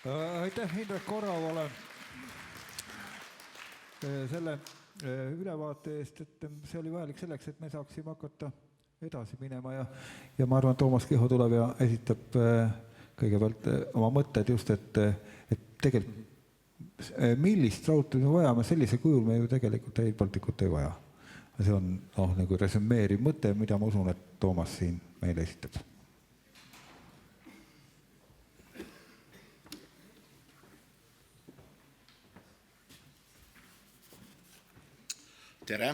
Aitäh Indrek Oravale selle ülevaate eest, et see oli vajalik selleks, et me saaksime hakata edasi minema ja ma arvan, Toomas Kiho tuleb ja esitab kõigepealt oma mõtted just, et tegelikult millist raudteed me vajame, sellise kujul me ju tegelikult Rail Balticut ei vaja. See on nagu resümeeriv mõte, mida ma usun, et Toomas siin meile esitab. Tere!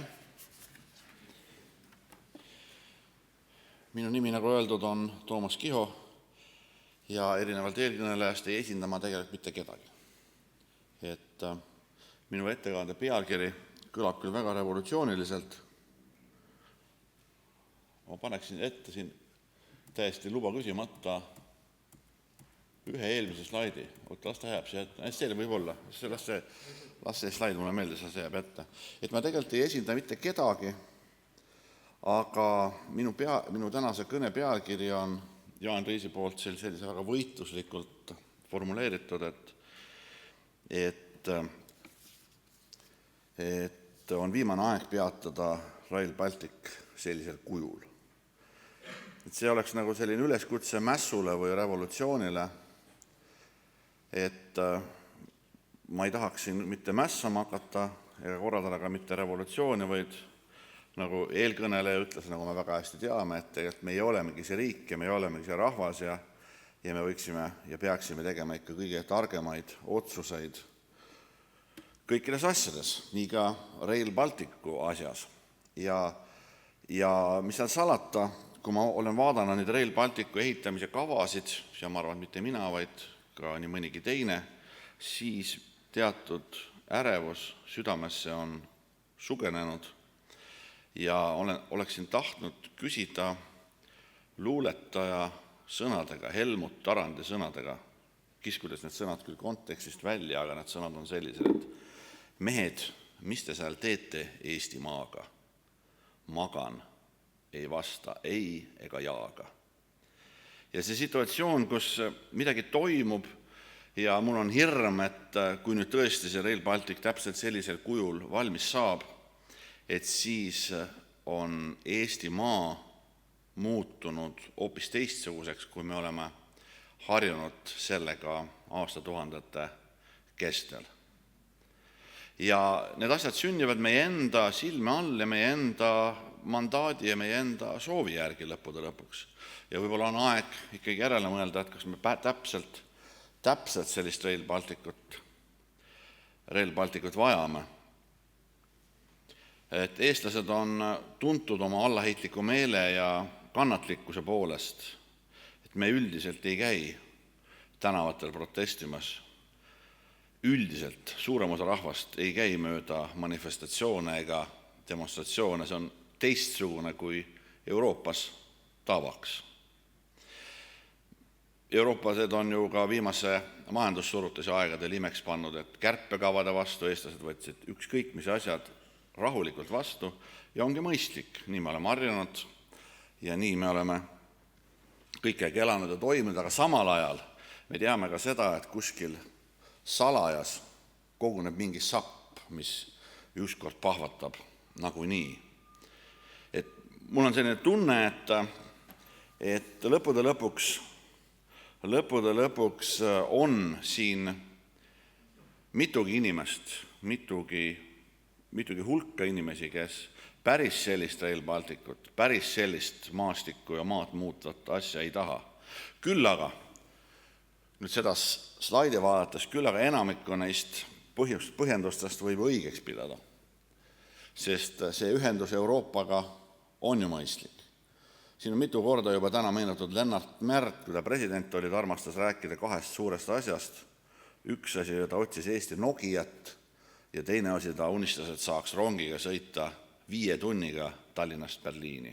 Minu nimi, nagu öeldud, on Toomas Kiho ja erinevalt eelkõnelejast ei esinda ma tegelikult mitte kedagi. Et minu ettekande pealkiri kõlab küll väga revolutsiooniliselt. Ma paneksin ette siin täiesti luba küsimata ühe eelmise slaidi. Las ta jääb siia ette. Teile võib olla. Las see slaid mulle meeldis, see jääb ette. Et ma tegelikult ei esinda mitte kedagi, aga minu tänase kõne pealkiri on Jaan Riisi poolt sellise väga võitluslikult formuleeritud, et on viimane aeg peatada Rail Baltic sellisel kujul. Et see oleks nagu selline üleskutse mässule või revolutsioonile, et ma ei tahaks siin mitte mässama hakata ega korraldada ka mitte revolutsiooni, vaid nagu eelkõneleja ütles, nagu me väga hästi teame, et tegelikult me ei olemegi see riik ja me ei olemegi see rahvas ja me võiksime ja peaksime tegema ikka kõige targemaid otsuseid kõikides asjades, nii ka Rail Balticu asjas. Ja mis seal salata, kui ma olen vaadanud neid Rail Balticu ehitamise kavasid, ja ma arvan, mitte mina, vaid ka nii mõnigi teine, siis teatud ärevus südamesse on sugenenud ja oleksin tahtnud küsida luuletaja sõnadega, Helmut Tarandi sõnadega, kiskudes need sõnad küll kontekstist välja, aga need sõnad on sellised, et mehed, mis te seal teete Eestimaaga? Magan, ei vasta ei ega jaaga. Ja see situatsioon, kus midagi toimub ja mul on hirm, et kui nüüd tõesti see Rail Baltic täpselt sellisel kujul valmis saab, et siis on Eestimaa muutunud hoopis teistsuguseks, kui me oleme harjunud sellega aastatuhandete kestel. Ja need asjad sünnivad meie enda silme all ja meie enda mandaadi ja meie enda soovi järgi lõppude lõpuks. Ja võib-olla on aeg ikkagi järele mõelda, et kas me täpselt sellist Rail Balticut vajame. Et eestlased on tuntud oma allaheitliku meele ja kannatlikkuse poolest, et me üldiselt ei käi tänavatel protestimas. Üldiselt suurem osa rahvast ei käi mööda manifestatsioone ega demonstratsioone, see on teistsugune kui Euroopas tavaks. Eurooplased on ju ka viimase majandussurutise aegadel imeks pannud, et kärpekavade vastu eestlased võtsid ükskõik mis asjad rahulikult vastu ja ongi mõistlik, nii me oleme harjunud ja nii me oleme kõikegi elanud ja toiminud, aga samal ajal me teame ka seda, et kuskil salajas koguneb mingi sapp, mis ükskord pahvatab nagunii. Et mul on selline tunne, et lõppude lõpuks on siin mitugi inimest, mitugi hulka inimesi, kes päris sellist Rail Balticut, päris sellist maastikku ja maad muutvat asja ei taha. Küll aga, nüüd seda slaidi vaadates, küll aga enamikku neist põhjendustest võib õigeks pidada, sest see ühendus Euroopaga on ju mõistlik. Siin on mitu korda juba täna meenutud Lennart Märt, kui ta president oli, armastas rääkida kahest suurest asjast. Üks asi, ta otsis Eesti Nokiat ja teine asi, ta unistas, et saaks rongiga sõita 5 tunniga Tallinnast Berliini.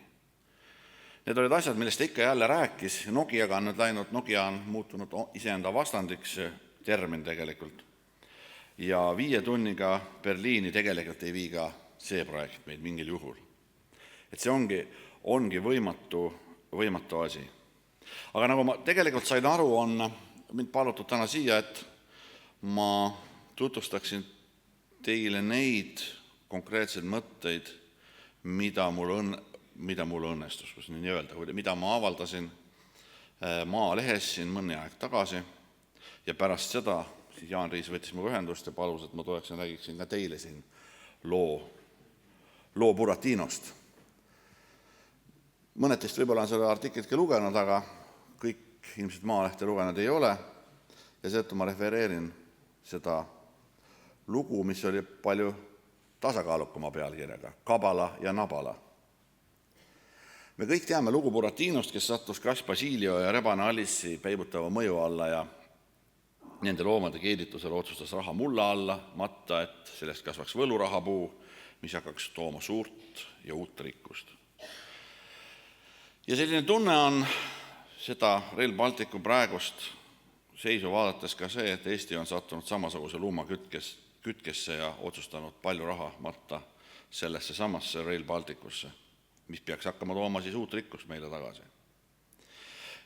Need olid asjad, millest ikka jälle rääkis. Nokiaga on nüüd läinud, Nokia on muutunud iseenda vastandiks termin tegelikult. Ja 5 tunniga Berliini tegelikult ei vii ka see projekt meid mingil juhul. Et see ongi võimatu asi. Aga nagu ma tegelikult sain aru, on mind palutud täna siia, et ma tutvustaksin teile neid konkreetseid mõtteid, mida mul õnnestus, kus nii öelda, mida ma avaldasin Maalehes siin mõni aeg tagasi ja pärast seda siis Jaan Riis võttis minuga ühendust ja palus, et ma tuleksin ja räägiksin ka teile siin loo Buratinost. Mõned teist võib-olla on seda artiklitki lugenud, aga kõik ilmselt Maalehte lugenud ei ole ja seetõttu ma refereerin seda lugu, mis oli palju tasakaalukama pealkirjaga Kabala ja Nabala. Me kõik teame lugu Buratinost, kes sattus Kass Basilio ja rebane Alice'i peibutava mõju alla ja nende loomade keeditusel otsustas raha mulla alla matta, et sellest kasvaks võlurahapuu, mis hakkaks tooma suurt ja uut rikkust. Ja selline tunne on seda Rail Balticu praegust seisu vaadates ka see, et Eesti on sattunud samasuguse luumakütkesse ja otsustanud palju raha matta sellesse samasse Rail Balticusse, mis peaks hakkama tooma siis uut rikkust meile tagasi.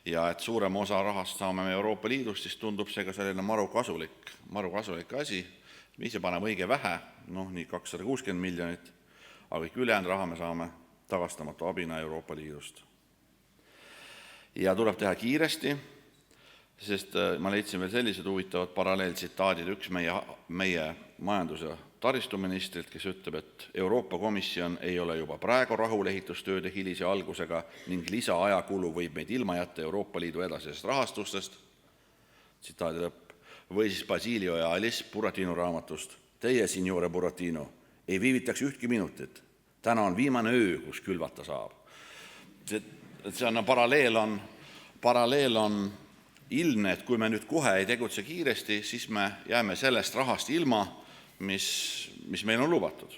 Ja et suurema osa rahast saame me Euroopa Liidust, siis tundub see ka selline maru kasulik asi, mis ise paneb õige vähe, nii 260 miljonit, aga kõik ülejäänud raha me saame tagastamatu abina Euroopa Liidust. Ja tuleb teha kiiresti, sest ma leidsin veel sellised huvitavad paralleeltsitaadid, üks meie majandus- ja taristuministrilt, kes ütleb, et Euroopa Komisjon ei ole juba praegu rahul ehitustööde hilise algusega ning lisaajakulu võib meid ilma jätta Euroopa Liidu edasisest rahastustest, tsitaadi lõpp, või siis Basilio ja Alice Buratino raamatust, teie, signore Buratino, ei viivitaks ühtki minutit, täna on viimane öö, kus külvata saab. See on paralleel on ilmne, et kui me nüüd kohe ei tegutse kiiresti, siis me jääme sellest rahast ilma, mis meil on lubatud.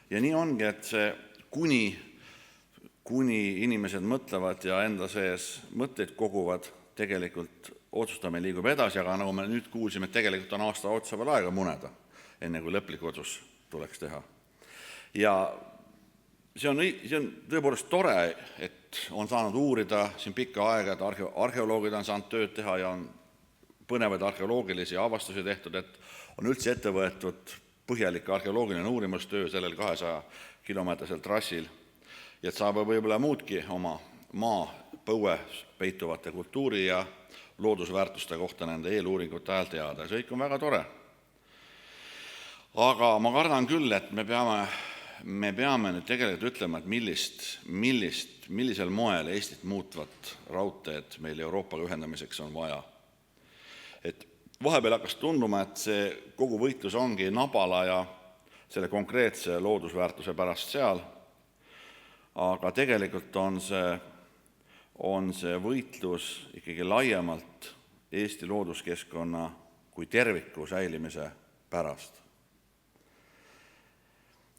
Ja nii ongi, et see kuni inimesed mõtlevad ja enda sees mõtteid koguvad, tegelikult otsustamine liigub edasi, aga nagu me nüüd kuulsime, et tegelikult on aasta otsa veel aega muneda, enne kui lõplik otsus tuleks teha. Ja see on tõepoolest tore, et on saanud uurida siin pikka aega, et arheoloogid on saanud tööd teha ja on põnevaid arheoloogilisi avastusi tehtud, et on üldse ette võetud põhjalik arheoloogiline uurimustöö sellel 200-kilomeetrisel trassil ja et saab võib-olla muudki oma põue peituvate kultuuri- ja loodusväärtuste kohta nende eeluuringute ajal teada. See kõik on väga tore. Aga ma kardan küll, et me peame nüüd tegelikult ütlema, et millisel moel Eestit muutvat raudteed meil Euroopaga ühendamiseks on vaja. Et vahepeal hakkas tunduma, et see kogu võitlus ongi Nabala ja selle konkreetse loodusväärtuse pärast seal, aga tegelikult on see võitlus ikkagi laiemalt Eesti looduskeskkonna kui terviku säilimise pärast.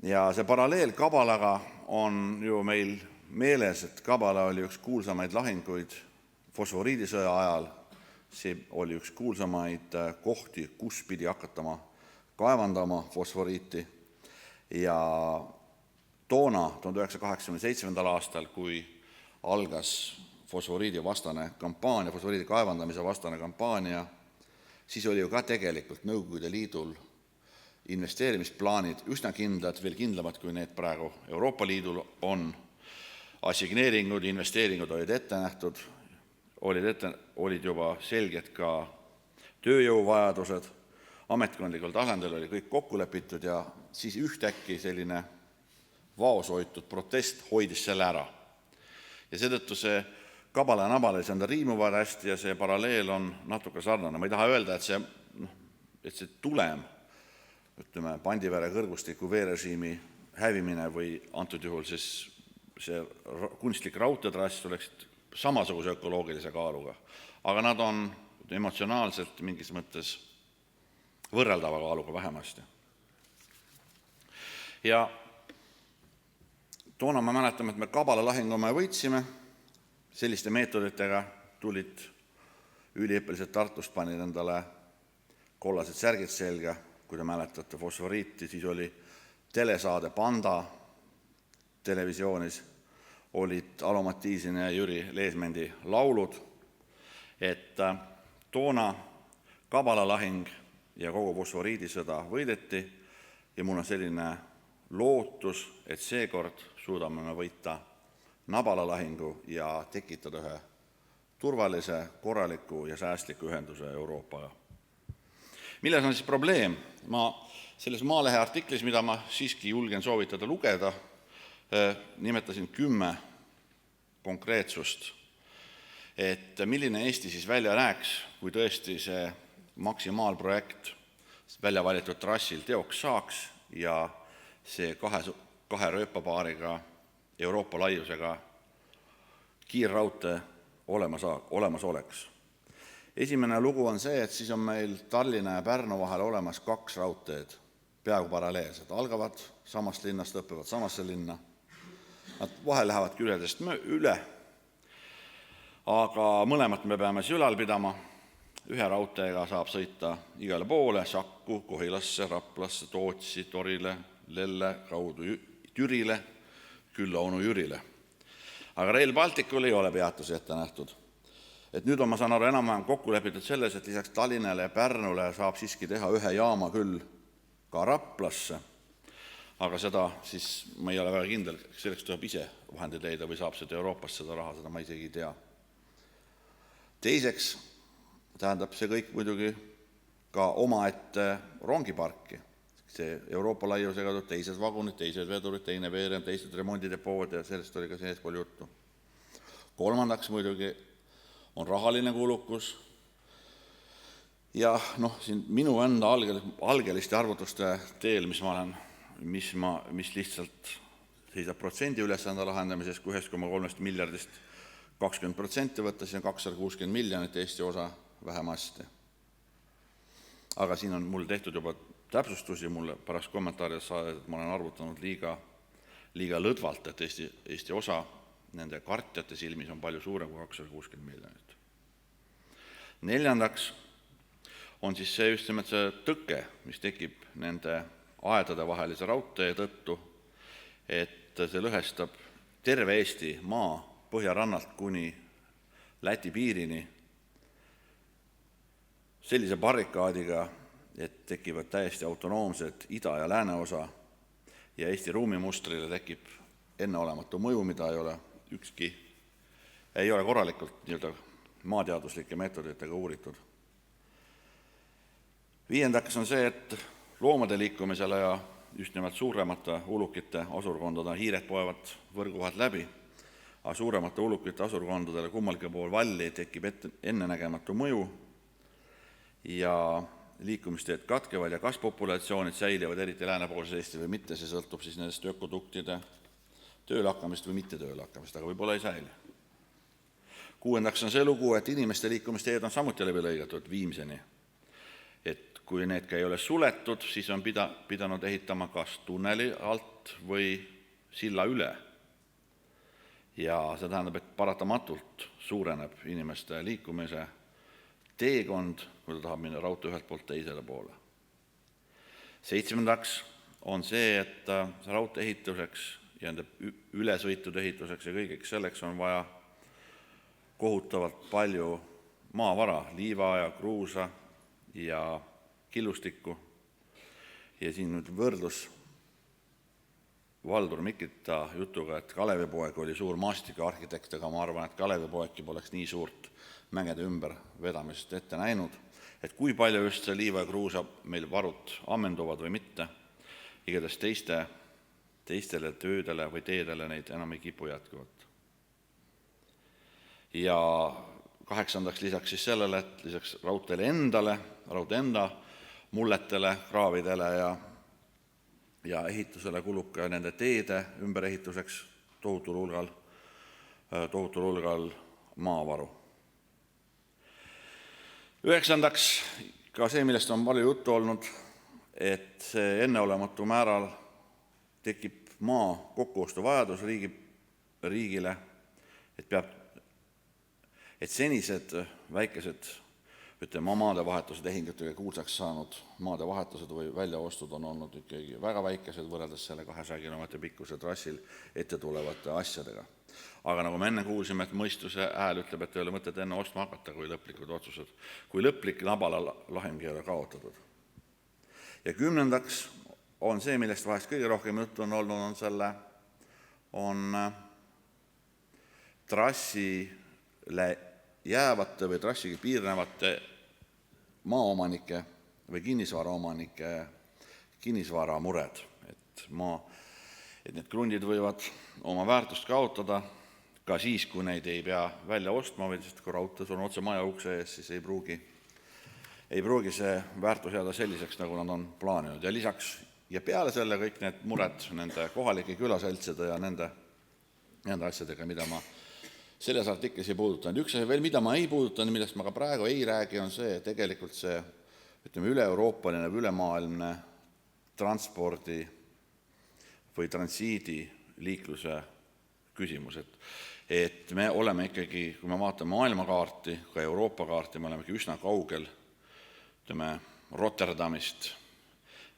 Ja see paralleel Kabalaga on ju meil meeles, et Kabala oli üks kuulsamaid lahinguid fosforiidisõja ajal. See oli üks kuulsamaid kohti, kus pidi hakatama kaevandama fosforiiti. Ja toona, 1987. aastal, kui algas fosforiidi kaevandamise vastane kampaania, siis oli ju ka tegelikult Nõukogude Liidul investeerimisplaanid üsna kindlad, veel kindlamad kui need praegu Euroopa Liidul on. Assigneeringud, investeeringud olid ette nähtud, olid juba selged ka tööjõuvajadused, ametkondlikul tasandil oli kõik kokku lepitud ja siis ühtäkki selline vaoshoitud protest hoidis selle ära. Ja seetõttu see Kabala ja Nabala riimuvad hästi ja see paralleel on natuke sarnane. Ma ei taha öelda, et see tulem, ütleme, Pandivere kõrgustiku veerežiimi hävimine või antud juhul siis see kunstlik raudteetrass oleksid samasuguse ökoloogilise kaaluga, aga nad on emotsionaalselt mingis mõttes võrreldava kaaluga vähemasti. Ja toona ma mäletan, et me Kabala lahingu me võitsime, selliste meetoditega tulid üliõpilased Tartust, panid endale kollased särgid selga, kui te mäletate fosforiiti, siis oli telesaade Panda televisioonis, olid Alo Mattiisini ja Jüri Leesmendi laulud, et toona Kabala lahing ja kogu fosforiidisõda võideti ja mul on selline lootus, et seekord suudame me võita Nabala lahingu ja tekitada ühe turvalise, korraliku ja säästliku ühenduse Euroopaga. Milles on siis probleem? Ma selles Maalehe artiklis, mida ma siiski julgen soovitada lugeda, nimetasin 10 konkreetsust, et milline Eesti siis välja näeks, kui tõesti see maksimaalprojekt välja valitud trassil teoks saaks ja see kahe rööpapaariga Euroopa laiusega kiirraudtee olemas oleks. Esimene lugu on see, et siis on meil Tallinna ja Pärnu vahel olemas 2 raudteed, peaaegu paralleelsed, algavad samast linnast, lõpevad samasse linna. Nad vahel lähevad küledest üle, aga mõlemat me peame siis ülal pidama. Ühe raudteega saab sõita igale poole, Sakku, Kohilasse, Raplasse, Tootsi, Torile, Lelle, kaudu Türile, küll Oonu Jürile. Aga Rail Balticul ei ole peatusi ette nähtud. Et nüüd on, ma saan aru, enam-vähem kokku lepitud selles, et lisaks Tallinnale ja Pärnule saab siiski teha ühe jaama küll ka Raplasse, aga seda siis ma ei ole väga kindel, selleks tuleb ise vahendid leida või saab seda Euroopast seda raha, seda ma isegi ei tea. Teiseks tähendab see kõik muidugi ka omaette rongiparki. See Euroopa laiusega tuleb teised vagunid, teised vedurid, teine veerem, teised remondidepood ja sellest oli ka see eespool juttu. Kolmandaks muidugi on rahaline kulukus ja siin minu enda algeliste arvutuste teel, mis lihtsalt seisab protsendi ülesande lahendamises, kui 1,3 miljardist 20% võtta, siis on 260 miljonit Eesti osa vähemasti. Aga siin on mul tehtud juba täpsustusi, mulle pärast kommentaarides saada, et ma olen arvutanud liiga lõdvalt, et Eesti osa nende kartjate silmis on palju suurem kui 260 miljonit. Neljandaks on siis see just nimelt see tõke, mis tekib nende aedade vahelise raudtee tõttu, et see lõhestab terve Eesti maa põhjarannalt kuni Läti piirini sellise barrikaadiga, et tekivad täiesti autonoomsed ida- ja lääneosa ja Eesti ruumimustrile tekib enneolematu mõju, mida ei ole korralikult maateaduslike meetoditega uuritud. Viiendaks on see, et loomade liikumisele ja just nimelt suuremate ulukite asurkondade hiired poevad võrguvad läbi, aga suuremate ulukite asurkondadele kummalgi pool valli tekib ennenägematu mõju ja liikumisteed katkevad ja kas populatsioonid säilivad eriti läänepoolses Eesti või mitte, see sõltub siis nendest ökoduktide tööle hakkamist või mitte tööle hakkamist, aga võib-olla ei säili. Kuuendaks on see lugu, et inimeste liikumisteed on samuti läbi lõigatud Viimseni. Et kui need ei ole suletud, siis on pidanud ehitama kas tunneli alt või silla üle. Ja see tähendab, et paratamatult suureneb inimeste liikumise teekond, kui ta tahab minna raudtee ühelt poolt teisele poole. 7. on see, et raudtee ehituseks ja nende ülesõitude ehituseks ja kõigeks selleks on vaja kohutavalt palju maavara, liiva ja kruusa ja killustikku. Ja siin nüüd võrdlus Valdur Mikita jutuga, et Kalevipoeg oli suur maastikuarhitekt, aga ma arvan, et Kalevipoegki poleks nii suurt mängede ümber vedamist ette näinud, et kui palju just see liiva ja kruusa meil varud ammenduvad või mitte, igatahes teistele töödele või teedele neid enam ei kipu jätkuvat. Ja 8. lisaks siis sellele, et lisaks raudteele endale, raudtee enda mulletele, kraavidele ja ehitusele kulub ka nende teede ümberehituseks tohutul hulgal maavaru. 9. ka see, millest on palju juttu olnud, et see enneolematu määral tekib maa kokkuostuvajadus riigile, et senised väikesed maadevahetuse tehingutega kuulsaks saanud maadevahetused või väljaostud on olnud ikkagi väga väikesed võrreldes selle 200 kilomeetri pikkuse trassil ette tulevate asjadega. Aga nagu me enne kuulsime, et mõistuse hääl ütleb, et ei ole mõtet enne ostma hakata, kui lõplikud otsused, kui lõplik Nabala lahing ei ole kaotatud. Ja 10. on see, millest vahest kõige rohkem juttu on olnud, on trassile jäävate või trassiga piirnevate maaomanike või kinnisvaraomanike kinnisvaramured, et need krundid võivad oma väärtust kaotada ka siis, kui neid ei pea välja ostma, või sest kui raudtees on otse maja ukse ees, siis ei pruugi see väärtus jääda selliseks, nagu nad on plaaninud. Ja lisaks ja peale selle kõik need mured nende kohalike külaseltside ja nende asjadega, mida ma selles artiklis ei puudutanud. Üks asi veel, mida ma ei puudutanud, millest ma ka praegu ei räägi, on see tegelikult see, ütleme, üle-euroopaline või ülemaailmne transpordi või transiidi liikluse küsimus. Et me oleme ikkagi, kui me vaatame maailmakaarti, ka Euroopa kaarti, me oleme üsna kaugel, ütleme, Rotterdamist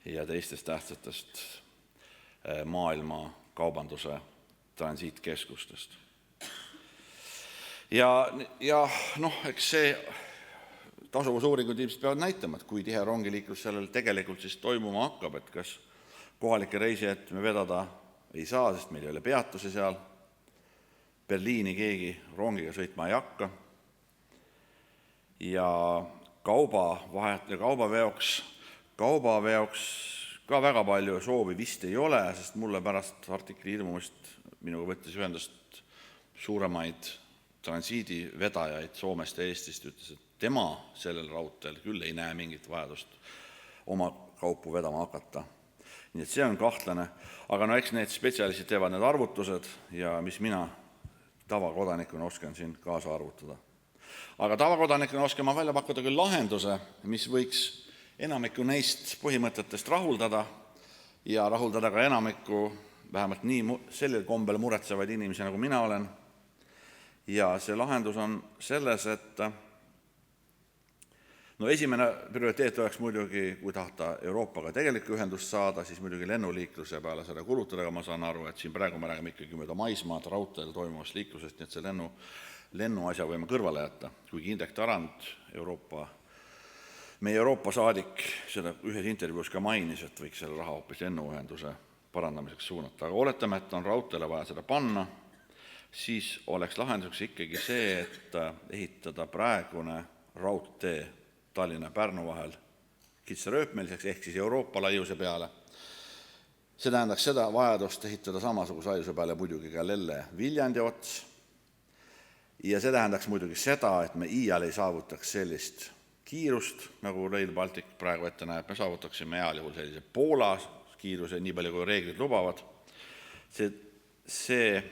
ja teistest tähtsatest maailma kaubanduse transiitkeskustest. Ja eks see tasuvusuuringud ilmselt peavad näitama, et kui tihe rongiliiklus sellel tegelikult siis toimuma hakkab, et kas kohalike reisijaid me vedada ei saa, sest meil ei ole peatusi seal, Berliini keegi rongiga sõitma ei hakka ja kaubaveoks ka väga palju soovi vist ei ole, sest mulle pärast artikli ilmumist minuga võttis ühendust suuremaid transiidivedajaid Soomest ja Eestist, ütles, et tema sellel raudteel küll ei näe mingit vajadust oma kaupu vedama hakata. Nii et see on kahtlane, aga eks need spetsialistid teevad need arvutused ja mis mina tavakodanikuna oskan siin kaasa arvutada. Aga tavakodanikuna oskan ma välja pakkuda küll lahenduse, mis võiks enamikku neist põhimõtetest rahuldada ja rahuldada ka enamikku vähemalt nii sellel kombel muretsevaid inimesi, nagu mina olen. Ja see lahendus on selles, et esimene prioriteet oleks muidugi, kui tahta Euroopaga tegelikku ühendust saada, siis muidugi lennuliikluse peale seda kulutada, aga ma saan aru, et siin praegu me räägime ikkagi mööda maismaad raudteel toimuvast liiklusest, nii et see lennuasja võime kõrvale jätta, kuigi Indrek Tarand, meie Euroopa saadik, seda ühes intervjuus ka mainis, et võiks selle raha hoopis lennuühenduse parandamiseks suunata. Aga oletame, et on raudteele vaja seda panna, siis oleks lahenduseks ikkagi see, et ehitada praegune raudtee Tallinna-Pärnu vahel kitsarööpmeliseks ehk siis Euroopa laiuse peale. See tähendaks seda vajadust ehitada samasuguse laiuse peale muidugi ka Lelle-Viljandi ots ja see tähendaks muidugi seda, et me iial ei saavutaks sellist kiirust, nagu Rail Baltic praegu ette näeb, me saavutaksime heal juhul sellise Poola kiiruse, nii palju kui reeglid lubavad. See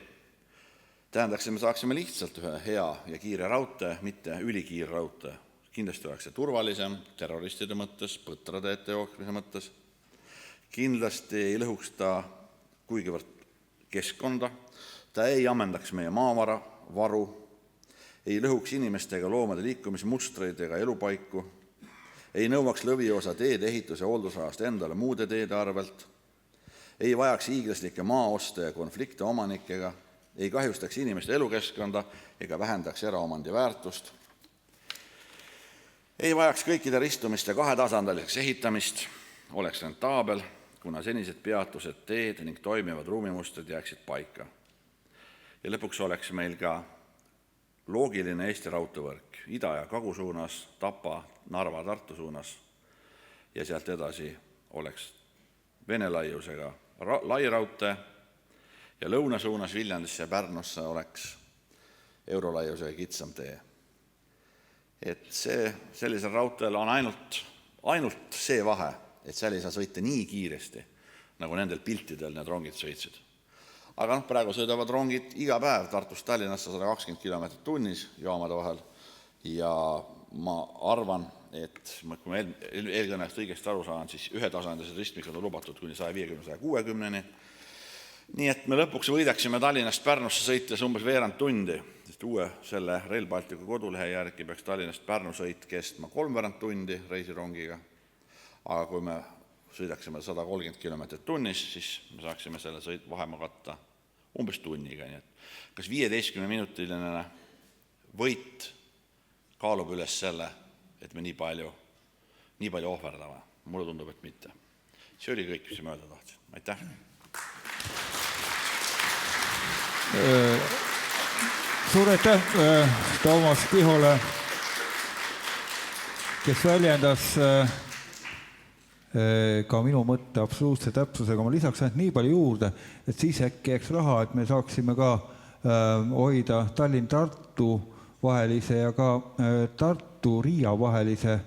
tähendaks, et me saaksime lihtsalt ühe hea ja kiire raudtee, mitte ülikiire raudtee. Kindlasti oleks see turvalisem terroristide mõttes, põtrade ette jooksmise mõttes. Kindlasti ei lõhuks ta kuigivõrd keskkonda, ta ei ammendaks meie maavara varu, ei lõhuks inimeste ega loomade liikumismustreid ega elupaiku, ei nõuaks lõviosa teede ehituse hooldusrahast endale muude teede arvelt, ei vajaks hiiglaslikke maaoste ja konflikte omanikega, ei kahjustaks inimeste elukeskkonda ega vähendaks eraomandi väärtust, ei vajaks kõikide ristumiste kahetasandaliseks ehitamist, oleks rentaabel, kuna senised peatused, teed ning toimivad ruumimustrid jääksid paika. Ja lõpuks oleks meil ka loogiline Eesti raudteevõrk ida- ja kagu suunas, Tapa, Narva, Tartu suunas ja sealt edasi oleks Vene laiusega lairaudtee ja lõuna suunas Viljandisse ja Pärnusse oleks eurolaiusega kitsam tee. Et sellisel raudteel on ainult see vahe, et seal ei saa sõita nii kiiresti, nagu nendel piltidel need rongid sõitsid. Aga praegu sõidavad rongid iga päev Tartust Tallinnasse 120 km tunnis jaamade vahel ja ma arvan, et kui ma eelkõnest õigesti aru saan, siis ühetasandised ristmikud on lubatud kuni 150-160-ni. Nii et me lõpuks võidaksime Tallinnast Pärnusse sõites umbes veerand tundi, sest uue selle Rail Balticu kodulehe järgi peaks Tallinnast Pärnu sõit kestma 3/4 tundi reisirongiga, aga kui me sõidaksime 130 km tunnis, siis me saaksime selle vahema katta umbes tunniga. Nii et kas 15-minutiline võit kaalub üles selle, et me nii nii palju ohverdama. Mulle tundub, et mitte. See oli kõik, mis ma öelda tahtsin. Aitäh! Suur aitäh Toomas Kihole, kes väljendas ka minu mõtte absoluutse täpsusega. Ma lisaks ainult nii palju juurde, et siis äkki jääks raha, et me saaksime ka hoida Tallinn-Tartu vahelise ja ka Tartu-Riia vahelise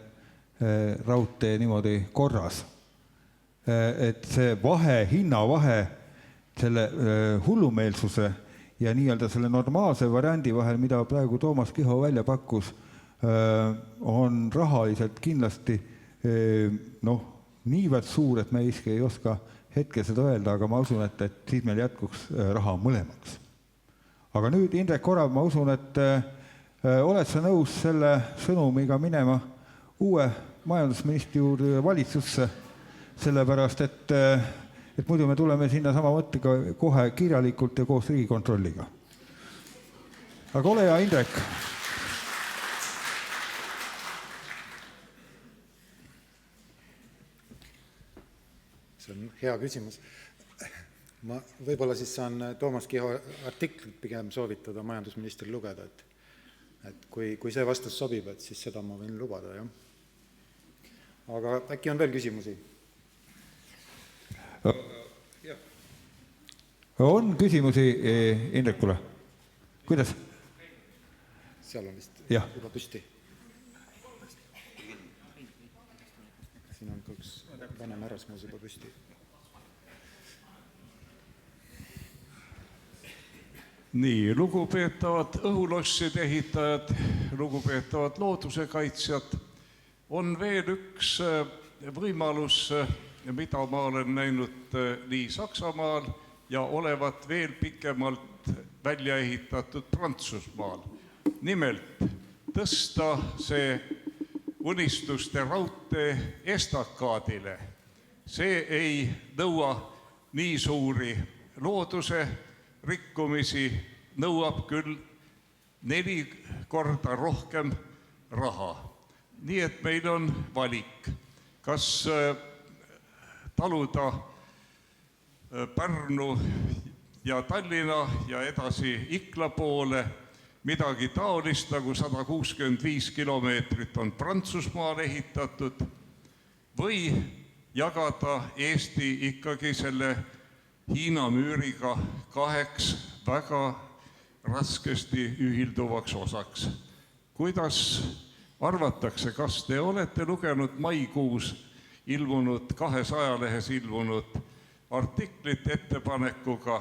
raudtee niimoodi korras. Et see vahe, hinnavahe selle hullumeelsuse ja nii-öelda selle normaalse variandi vahel, mida praegu Toomas Kiho välja pakkus, on rahaliselt kindlasti niivõrd suur, et me ei oska hetkel seda öelda, aga ma usun, et siis meil jätkuks raha mõlemaks. Aga nüüd, Indrek Orav, ma usun, et oled sa nõus selle sõnumiga minema uue majandusministri juurde valitsusse, sellepärast, et muidu me tuleme sinna sama mõttega kohe kirjalikult ja koos Riigikontrolliga. Aga ole hea, Indrek! See on hea küsimus. Ma võib-olla siis saan Toomas Kiho artiklit pigem soovitada majandusministril lugeda, et kui see vastus sobib, et siis seda ma võin lubada, jah. Aga äkki on veel küsimusi? On küsimusi Indrekule? Kuidas? Seal on vist juba püsti. Siin on üks vanem härrasmees juba püsti. Nii, lugupeetavad õhulosside ehitajad, lugupeetavad looduse kaitsjad, on veel üks võimalus, mida ma olen näinud nii Saksamaal ja olevat veel pikemalt välja ehitatud Prantsusmaal. Nimelt tõsta see unistuste raudtee estakaadile. See ei nõua nii suuri looduse rikkumisi, nõuab küll 4 korda rohkem raha. Nii et meil on valik, kas taluda Pärnu ja Tallinna ja edasi Ikla poole midagi taolist, nagu 165 kilomeetrit on Prantsusmaal ehitatud, või jagada Eesti ikkagi selle Hiina müüriga 2 väga raskesti ühilduvaks osaks. Kuidas arvatakse, kas te olete lugenud maikuus ilmunud 200 lehes ilmunud artiklit ettepanekuga,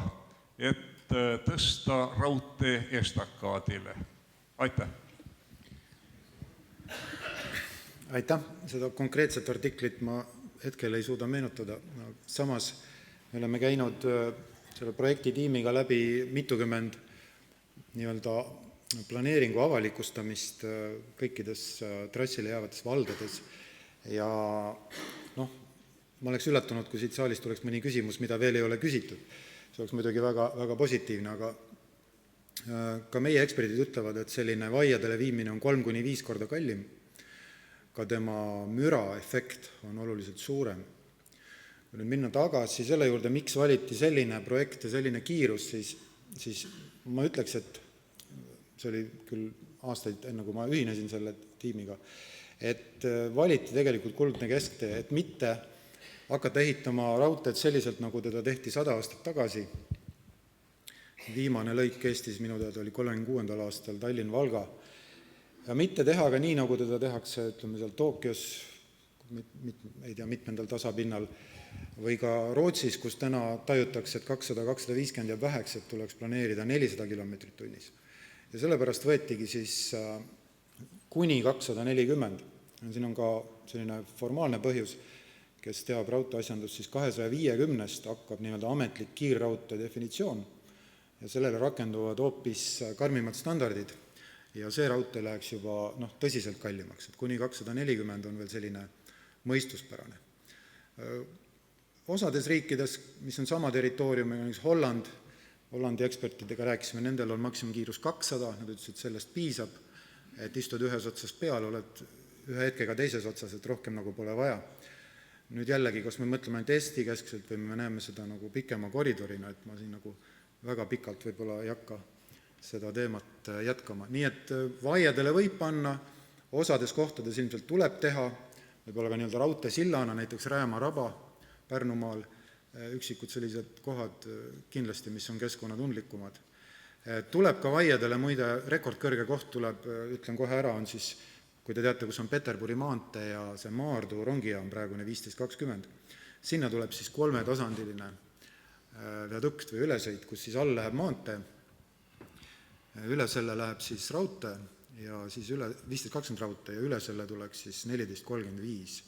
et tõsta raudtee estakaadile? Aitäh! Aitäh! Seda konkreetset artiklit ma hetkel ei suuda meenutada. Samas me oleme käinud selle projektitiimiga läbi mitukümmend nii-öelda planeeringu avalikustamist kõikides trassile jäävates valdades. Ja ma oleks üllatunud, kui siit saalist tuleks mõni küsimus, mida veel ei ole küsitud. See oleks muidugi väga, väga positiivne, aga ka meie eksperdid ütlevad, et selline vaiadele viimine on 3-5 korda kallim. Ka tema müra efekt on oluliselt suurem. Kui nüüd minna tagasi selle juurde, miks valiti selline projekt ja selline kiirus, siis ma ütleks, et see oli küll aastaid enne, kui ma ühinesin selle tiimiga, et valiti tegelikult kuldne kesktee, et mitte hakata ehitama raudteed selliselt, nagu teda tehti 100 aastat tagasi. Viimane lõik Eestis minu teada oli 36. aastal Tallinn-Valga. Ja mitte teha ka nii, nagu teda tehakse, ütleme seal Tokyos, ei tea, mitmendal tasapinnal, või ka Rootsis, kus täna tajutakse, et 200-250 jääb väheks, et tuleks planeerida 400 kilomeetrit tunnis. Ja sellepärast võetigi siis kuni 240. Siin on ka selline formaalne põhjus, kes teab raudteeasjandust, siis 250-st hakkab nii-öelda ametlik kiirraudtee definitsioon ja sellele rakenduvad hoopis karmimad standardid ja see raudtee läheks juba tõsiselt kallimaks, et kuni 240 on veel selline mõistuspärane. Osades riikides, mis on sama territooriumiga, näiteks Hollandi ekspertidega rääkisime, nendel on maksimumkiirus 200, nad ütlesid, et sellest piisab, et istud ühes otsas peal, oled ühe hetkega teises otsas, et rohkem nagu pole vaja. Nüüd jällegi, kas me mõtleme ainult Eesti keskselt või me näeme seda nagu pikema koridorina, et ma siin nagu väga pikalt võib-olla ei hakka seda teemat jätkama. Nii et vaiadele võib panna, osades kohtades ilmselt tuleb teha, võib-olla ka nii-öelda raudteesillana, näiteks Rääma raba Pärnumaal, üksikud sellised kohad kindlasti, mis on keskkonnatundlikumad. Tuleb ka vaiadele, muide, rekordkõrge koht tuleb, ütlen kohe ära, on siis, kui te teate, kus on Peterburi maantee ja see Maardu rongijaam praegune 1520, sinna tuleb siis 3-tasandiline viadukt või ülesõit, kus siis all läheb maantee, üle selle läheb siis raudtee ja siis üle 1520 raudtee ja üle selle tuleks siis 1435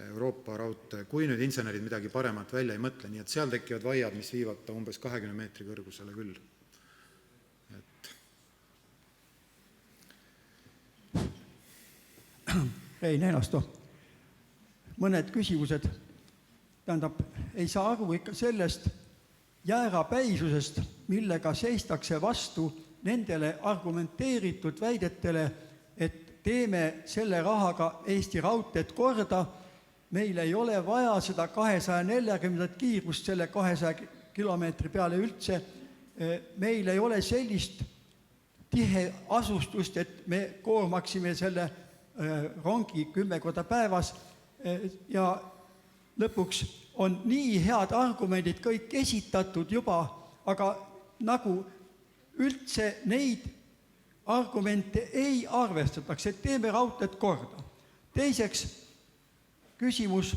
Euroopa raudtee, kui nüüd insenerid midagi paremat välja ei mõtle, nii et seal tekivad vaiad, mis viivad ta umbes 20 meetri kõrgusele küll. Rein Einasto, mõned küsimused, tähendab, ei saa aru ikka sellest jäärapäisusest, millega seistakse vastu nendele argumenteeritud väidetele, et teeme selle rahaga Eesti raudteed korda, meil ei ole vaja seda 240 kiirust selle 200 kilomeetri peale üldse, meil ei ole sellist tihe asustust, et me koormaksime selle rongi 10 korda päevas ja lõpuks on nii head argumendid kõik esitatud juba, aga nagu üldse neid argumente ei arvestatakse, et teeme raudteed korda. Teiseks küsimus,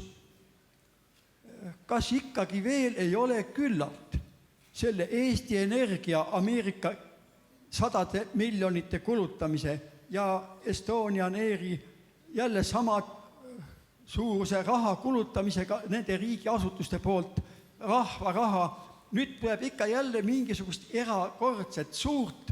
kas ikkagi veel ei ole küllalt selle Eesti Energia Ameerika 100 miljonite kulutamise ja Estonian Airi jälle sama suuruse raha kulutamisega nende riigiasutuste poolt rahva raha. Nüüd tuleb ikka jälle mingisugust erakordset suurt